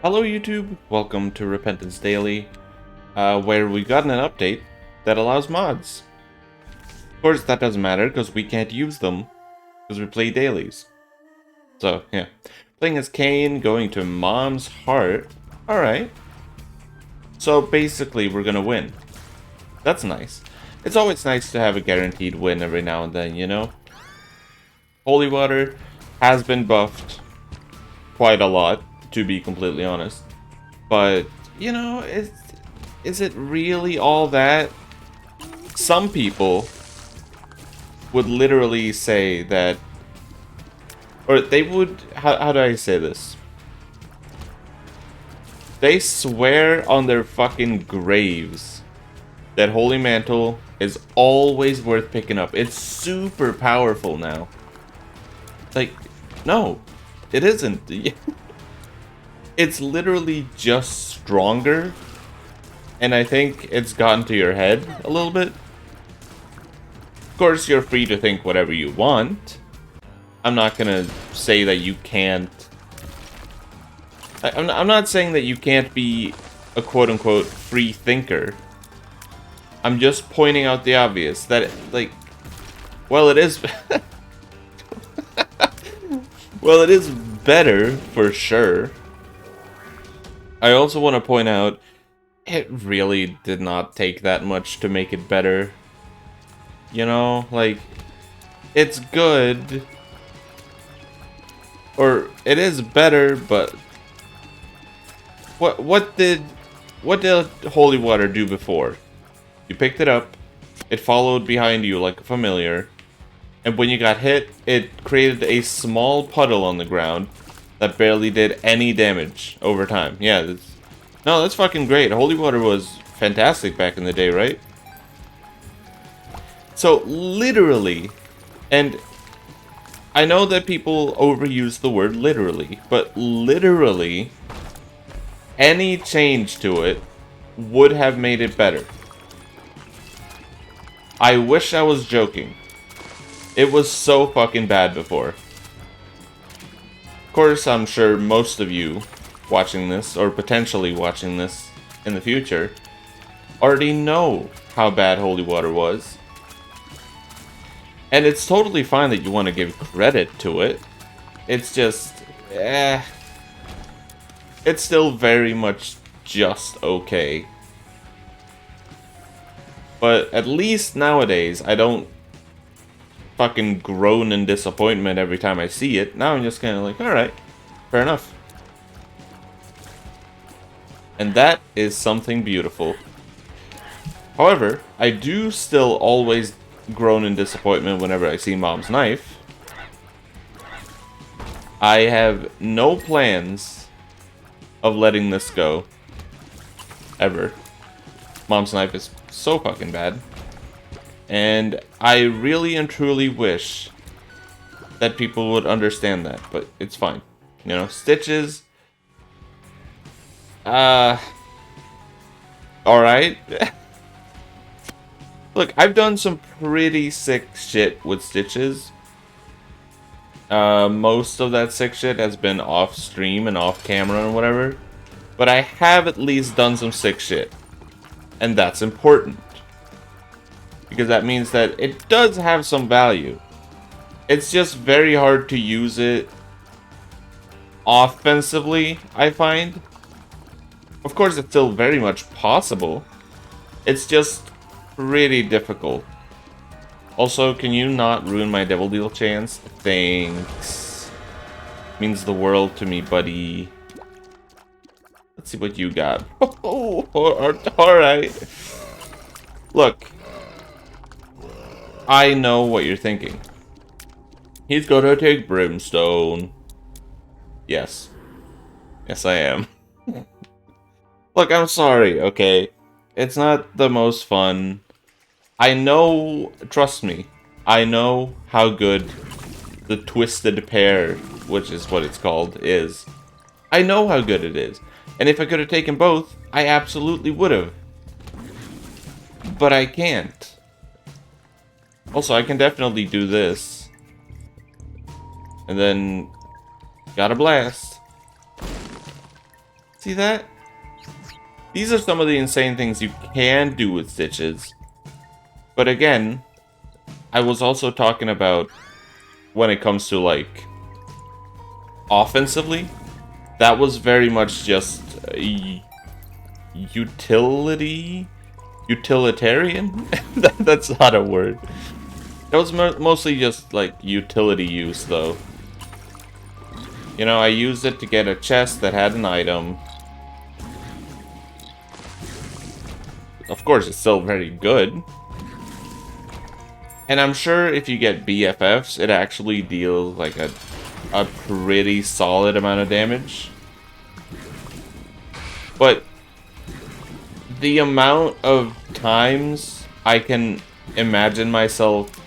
Hello YouTube, welcome to Repentance Daily, where we gotten an update that allows mods. Of course that doesn't matter because we can't use them, because we play dailies. So yeah, playing as Cain, going to Mom's Heart, alright. So basically we're gonna win. That's nice. It's always nice to have a guaranteed win every now and then, you know? Holy Water has been buffed quite a lot, to be completely honest. But, you know, is it really all that? Some people would literally say that, or they would, how do I say this? They swear on their fucking graves that Holy Mantle is always worth picking up. It's super powerful now. Like, no, it isn't. It's literally just stronger, and I think it's gotten to your head a little bit. Of course, you're free to think whatever you want. I'm not gonna say that you can't. I'm not saying that you can't be a quote-unquote free thinker. I'm just pointing out the obvious, that, like, well, it is... well, it is better, for sure. I also want to point out, it really did not take that much to make it better. You know, like, it's good. Or, it is better, but... What did Holy Water do before? You picked it up, it followed behind you like a familiar, and when you got hit, it created a small puddle on the ground that barely did any damage over time. Yeah, no, that's fucking great. Holy Water was fantastic back in the day, right? So, literally, and I know that people overuse the word literally, but literally, any change to it would have made it better. I wish I was joking. It was so fucking bad before. Of course, I'm sure most of you watching this, or potentially watching this in the future, already know how bad Holy Water was. And it's totally fine that you want to give credit to it. It's just, it's still very much just okay. But at least nowadays, I don't fucking groan in disappointment every time I see it. Now I'm just kind of like, alright, fair enough. And that is something beautiful. However, I do still always groan in disappointment whenever I see Mom's Knife. I have no plans of letting this go. Ever. Mom's Knife is so fucking bad. And I really and truly wish that people would understand that, but it's fine. You know, Stitches... alright. Look, I've done some pretty sick shit with Stitches. Most of that sick shit has been off stream and off camera and whatever. But I have at least done some sick shit. And that's important. Because that means that it does have some value. It's just very hard to use it offensively, I find. Of course, it's still very much possible. It's just pretty difficult. Also, can you not ruin my Devil Deal chance? Thanks. Means the world to me, buddy. Let's see what you got. Oh, alright. Look. I know what you're thinking. He's gonna take Brimstone. Yes. Yes, I am. Look, I'm sorry, okay? It's not the most fun. I know, trust me, I know how good the Twisted Pair, which is what it's called, is. I know how good it is. And if I could have taken both, I absolutely would have. But I can't. Also, I can definitely do this. And then, got a blast. See that? These are some of the insane things you can do with Stitches. But again, I was also talking about when it comes to, like, offensively. That was very much just utilitarian? That's not a word. That was mostly just, like, utility use, though. You know, I used it to get a chest that had an item. Of course, it's still very good. And I'm sure if you get BFFs, it actually deals, like, a pretty solid amount of damage. But the amount of times I can imagine myself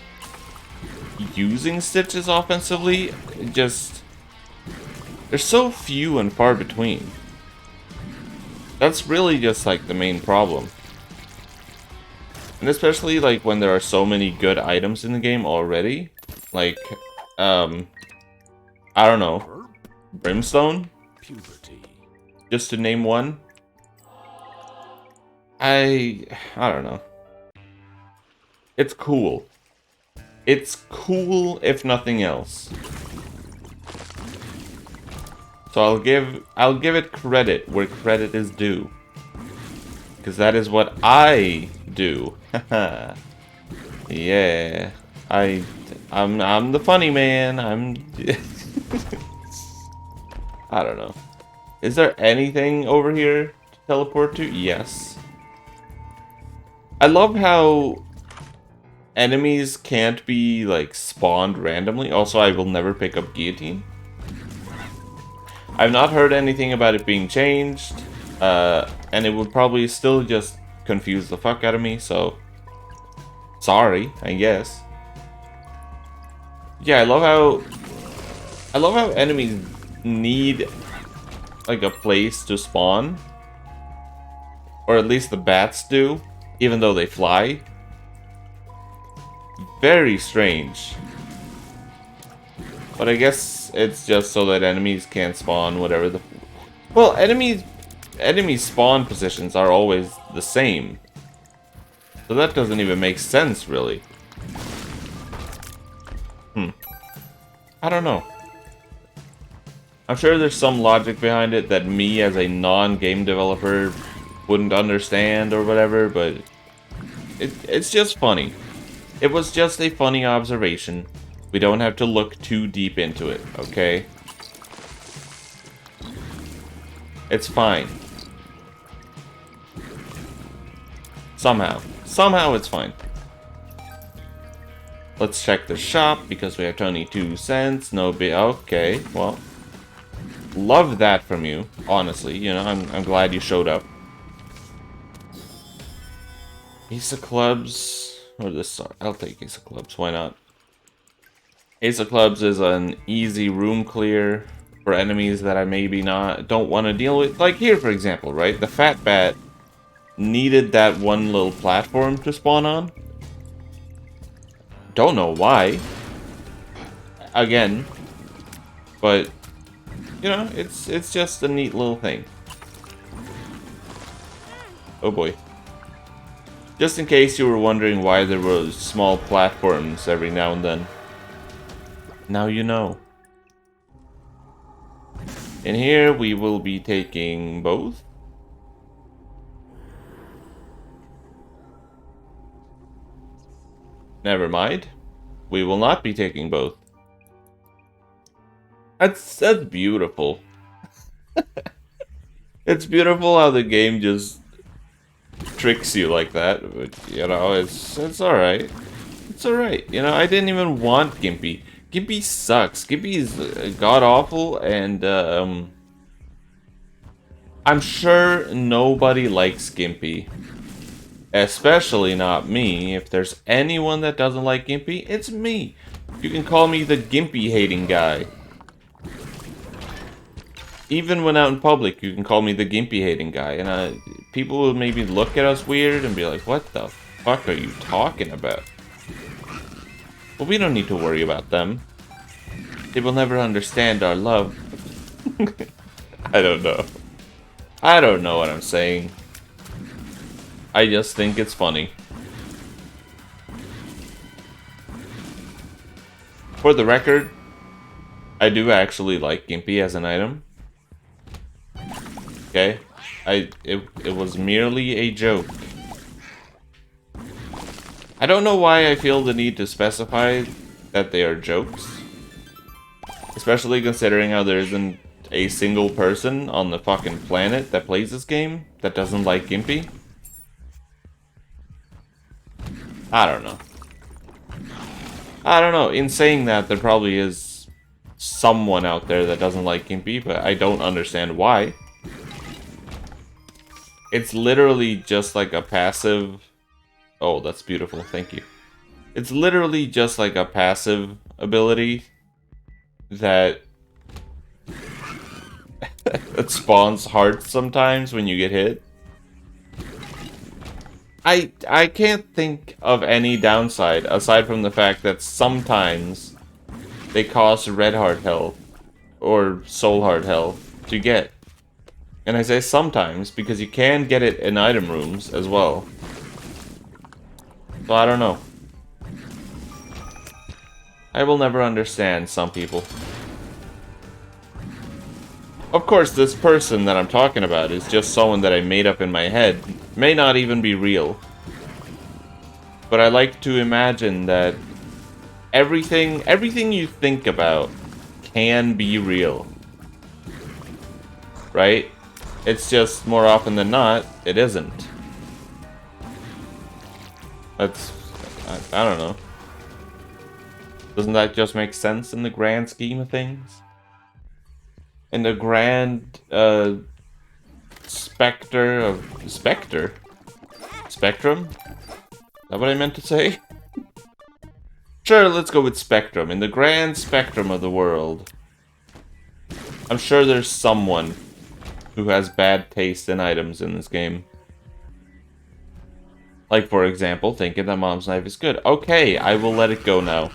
using Stitches offensively, just... they're so few and far between. That's really just, like, the main problem. And especially, like, when there are so many good items in the game already. Like, I don't know. Brimstone? Just to name one. I don't know. It's cool. It's cool if nothing else. So I'll give it credit where credit is due. Because that is what I do. Yeah. I'm the funny man. I don't know. Is there anything over here to teleport to? Yes. I love how enemies can't be, like, spawned randomly. Also, I will never pick up Guillotine. I've not heard anything about it being changed. And it would probably still just confuse the fuck out of me, so... sorry, I guess. Yeah, I love how enemies need, like, a place to spawn. Or at least the bats do, even though they fly. Very strange. But I guess it's just so that enemies can't spawn whatever the... well, enemy spawn positions are always the same. So that doesn't even make sense, really. I don't know. I'm sure there's some logic behind it that me as a non-game developer wouldn't understand or whatever, but it's just funny. It was just a funny observation. We don't have to look too deep into it, okay? It's fine. Somehow it's fine. Let's check the shop because we have 22 cents. No big. Okay, well, love that from you. Honestly, you know, I'm glad you showed up. Ace of Clubs or this? I'll take Ace of Clubs. Why not? Ace of Clubs is an easy room clear for enemies that I maybe don't want to deal with. Like here, for example, right? The Fat Bat needed that one little platform to spawn on. Don't know why. Again. But, you know, it's just a neat little thing. Oh boy. Just in case you were wondering why there were small platforms every now and then. Now you know. In here we will be taking both. Never mind. We will not be taking both. That's beautiful. It's beautiful how the game just tricks you like that. But, you know, it's alright. It's alright. You know, I didn't even want Gimpy. Gimpy sucks. Gimpy is god-awful, and I'm sure nobody likes Gimpy. Especially not me. If there's anyone that doesn't like Gimpy, it's me. You can call me the Gimpy-hating guy. Even when out in public, you can call me the Gimpy-hating guy. And people will maybe look at us weird and be like, what the fuck are you talking about? Well, we don't need to worry about them. They will never understand our love. I don't know. I don't know what I'm saying. I just think it's funny. For the record, I do actually like Gimpy as an item. Okay? It was merely a joke. I don't know why I feel the need to specify that they are jokes. Especially considering how there isn't a single person on the fucking planet that plays this game that doesn't like Gimpy. I don't know. I don't know. In saying that, there probably is someone out there that doesn't like Gimpy, but I don't understand why. It's literally just like a passive... Oh, that's beautiful. Thank you. It's literally just like a passive ability that that spawns hearts sometimes when you get hit. I can't think of any downside aside from the fact that sometimes they cost red heart health or soul heart health to get. And I say sometimes because you can get it in item rooms as well. So I don't know. I will never understand some people. Of course, this person that I'm talking about is just someone that I made up in my head. May not even be real. But I like to imagine that everything you think about can be real. Right? It's just more often than not, it isn't. That's... I don't know. Doesn't that just make sense in the grand scheme of things? In the grand, specter of... Spectre? Spectrum? Is that what I meant to say? Sure, let's go with spectrum. In the grand spectrum of the world, I'm sure there's someone who has bad taste in items in this game. Like, for example, thinking that Mom's Knife is good. Okay, I will let it go now.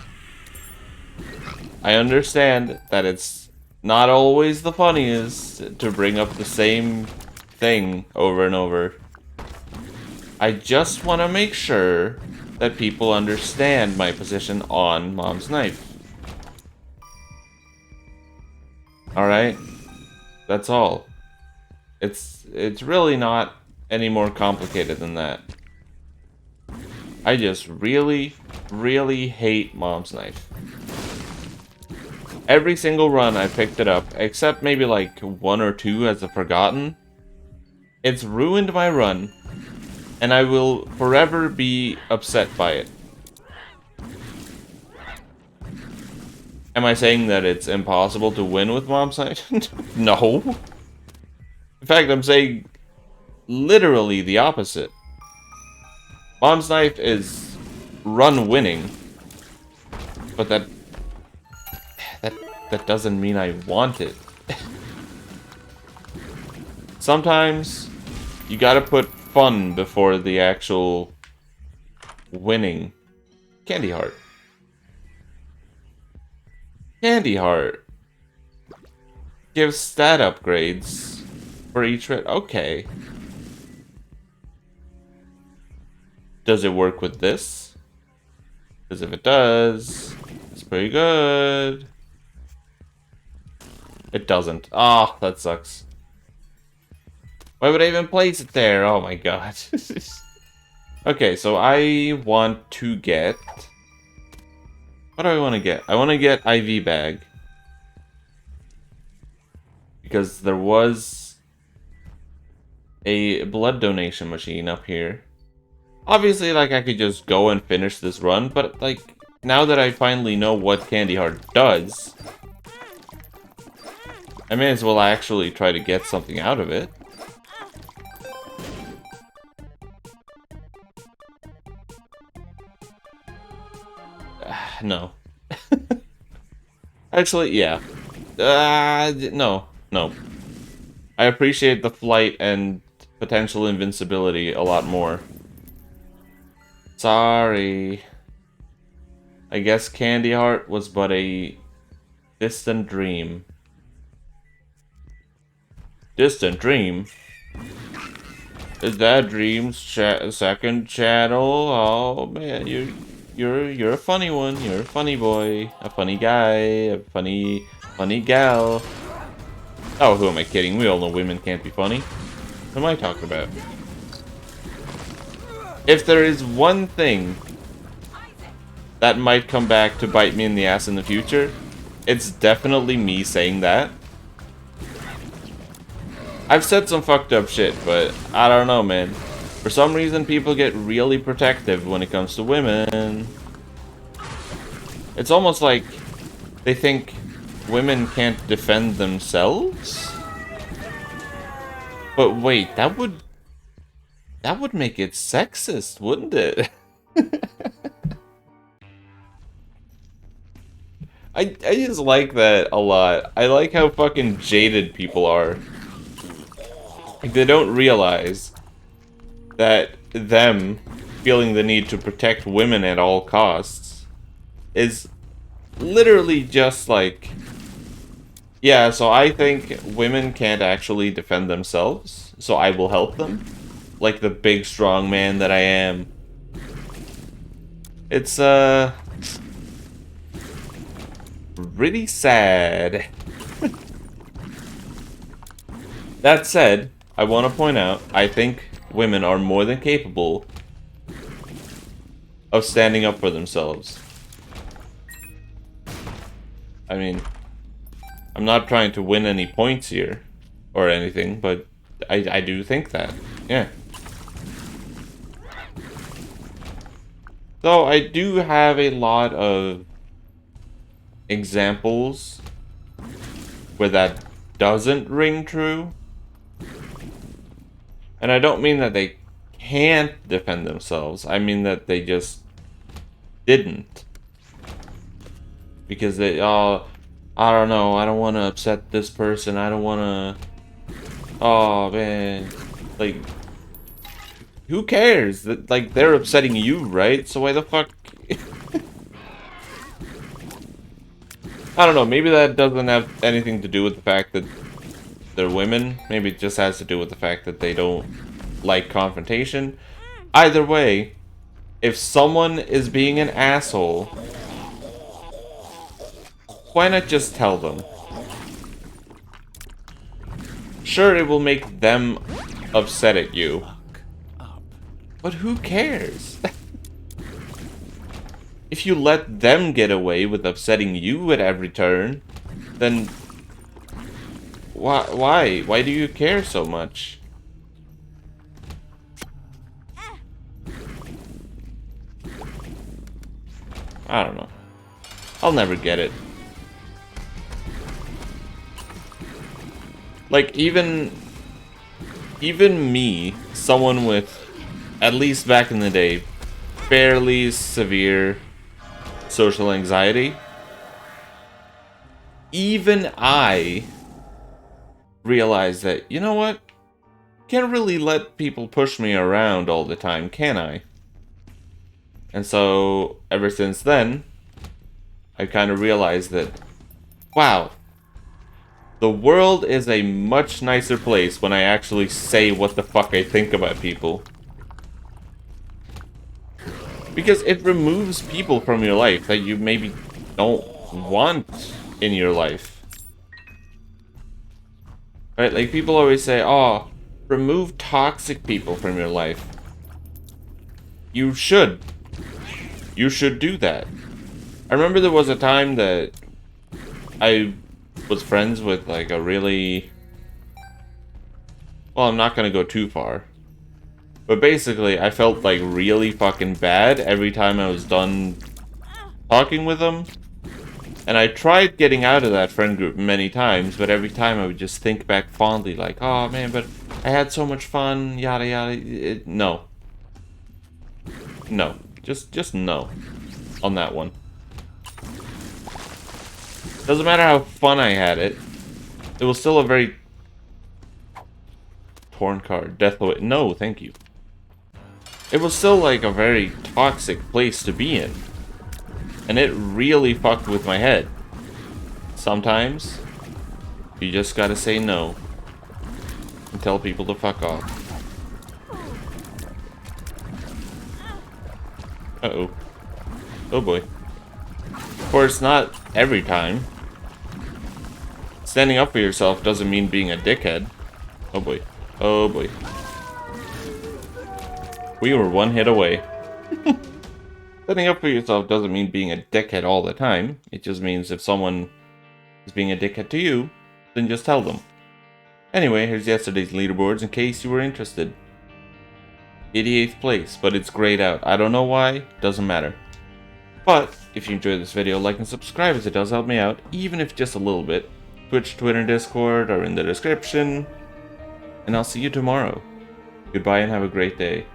I understand that it's not always the funniest to bring up the same thing over and over. I just want to make sure that people understand my position on Mom's Knife. Alright? That's all. It's really not any more complicated than that. I just really, really hate Mom's Knife. Every single run I picked it up, except maybe like 1 or 2 as a forgotten, it's ruined my run, and I will forever be upset by it. Am I saying that it's impossible to win with Mom's Knife? No. In fact, I'm saying literally the opposite. Mom's Knife is run winning, but that doesn't mean I want it. Sometimes you gotta put fun before the actual winning. Candy Heart. Candy Heart gives stat upgrades for each red. Okay. Does it work with this? Because if it does, it's pretty good. It doesn't. Ah, that sucks. Why would I even place it there? Oh my god. Okay, so I want to get... What do I want to get? I want to get IV bag. Because there was a blood donation machine up here. Obviously, like, I could just go and finish this run, but, like, now that I finally know what Candy Heart does, I may as well actually try to get something out of it. No. Actually, yeah. No. I appreciate the flight and potential invincibility a lot more. Sorry. I guess Candy Heart was but a distant dream. Distant dream? Is that Dream's second channel? Oh man, you're a funny one. You're a funny boy, a funny guy, a funny gal. Oh, who am I kidding? We all know women can't be funny. What am I talking about? If there is one thing that might come back to bite me in the ass in the future, it's definitely me saying that. I've said some fucked up shit, but I don't know, man. For some reason, people get really protective when it comes to women. It's almost like they think women can't defend themselves? But wait, that would make it sexist, wouldn't it? I just like that a lot. I like how fucking jaded people are. Like, they don't realize that them feeling the need to protect women at all costs is literally just like, yeah, so I think women can't actually defend themselves, so I will help them. Like the big strong man that I am. It's, really sad. That said, I want to point out, I think women are more than capable of standing up for themselves. I mean, I'm not trying to win any points here or anything, but I do think that. Yeah. So I do have a lot of examples where that doesn't ring true. And I don't mean that they can't defend themselves. I mean that they just didn't. Because they, oh, I don't know, I don't want to upset this person, I don't want to, oh man, like, who cares? Like, they're upsetting you, right? So why the fuck? I don't know, maybe that doesn't have anything to do with the fact that they're women. Maybe it just has to do with the fact that they don't like confrontation. Either way, if someone is being an asshole, why not just tell them? Sure, it will make them upset at you, but who cares? If you let them get away with upsetting you at every turn, then why? Why do you care so much? I don't know. I'll never get it. Like, even me, someone with, at least back in the day, fairly severe social anxiety, even I realized that, you know what? Can't really let people push me around all the time, can I? And so, ever since then, I kind of realized that, wow, the world is a much nicer place when I actually say what the fuck I think about people. Because it removes people from your life that you maybe don't want in your life. Right? Like, people always say, oh, remove toxic people from your life. You should. You should do that. I remember there was a time that I was friends with, like, a really... Well, I'm not gonna go too far. But basically, I felt, like, really fucking bad every time I was done talking with them. And I tried getting out of that friend group many times, but every time I would just think back fondly, like, oh man, but I had so much fun, yada yada. No. No. Just no. On that one. Doesn't matter how fun I had it. It was still a very... Torn card. Death away. No, thank you. It was still like a very toxic place to be in. And it really fucked with my head. Sometimes, you just gotta say no. And tell people to fuck off. Uh-oh. Oh boy. Of course, not every time. Standing up for yourself doesn't mean being a dickhead. Oh boy. Oh boy. We were one hit away. Standing up for yourself doesn't mean being a dickhead all the time. It just means if someone is being a dickhead to you, then just tell them. Anyway, here's yesterday's leaderboards in case you were interested. 88th place, but it's grayed out. I don't know why, doesn't matter. But, if you enjoyed this video, like and subscribe as it does help me out, even if just a little bit. Twitch, Twitter, Discord are in the description. And I'll see you tomorrow. Goodbye and have a great day.